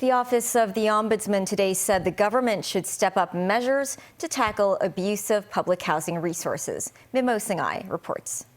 The Office of the Ombudsman today said the government should step up measures to tackle abuse of public housing resources. Mimo Singhai reports.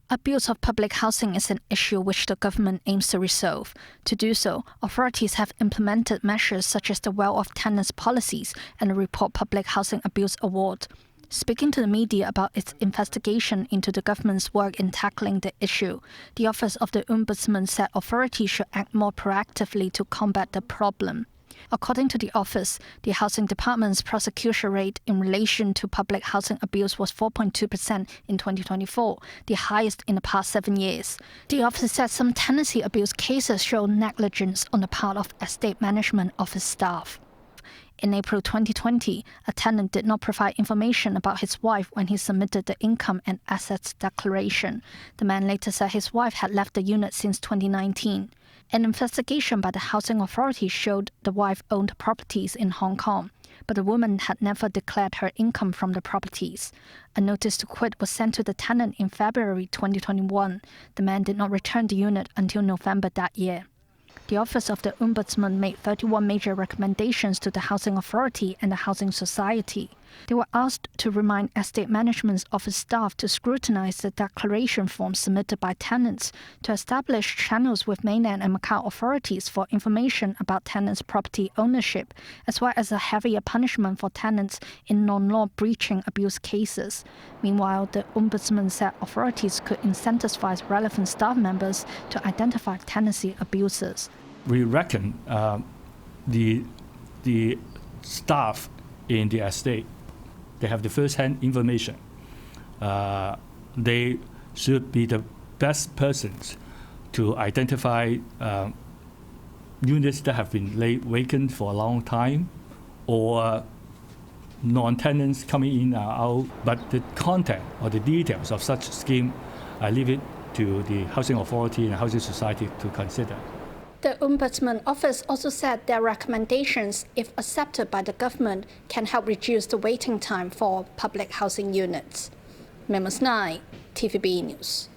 Abuse of public housing is an issue which the government aims to resolve. To do so, authorities have implemented measures such as the Well of Tenants policies and the Report Public Housing Abuse Award. Speaking to the media about its investigation into the government's work in tackling the issue, the Office of the Ombudsman said authorities should act more proactively to combat the problem. According to the office, the Housing Department's prosecution rate in relation to public housing abuse was 4.2% in 2024, the highest in the past 7 years. The office said some tenancy abuse cases show negligence on the part of estate management office staff. In April 2020, a tenant did not provide information about his wife when he submitted the income and assets declaration. The man later said his wife had left the unit since 2019. An investigation by the housing authority showed the wife owned properties in Hong Kong, but the woman had never declared her income from the properties. A notice to quit was sent to the tenant in February 2021. The man did not return the unit until November that year. The Office of the Ombudsman made 31 major recommendations to the Housing Authority and the Housing Society. They were asked to remind estate management's office staff to scrutinize the declaration forms submitted by tenants, to establish channels with mainland and Macau authorities for information about tenants' property ownership, as well as a heavier punishment for tenants in non-law breaching abuse cases. Meanwhile, the Ombudsman said authorities could incentivize relevant staff members to identify tenancy abusers. We reckon the staff in the estate, they have the first-hand information. They should be the best persons to identify units that have been laid vacant for a long time, or non-tenants coming in or out. But the content or the details of such scheme, I leave it to the Housing Authority and Housing Society to consider. The Ombudsman Office also said their recommendations, if accepted by the government, can help reduce the waiting time for public housing units. Mimo Singhai, TVB News.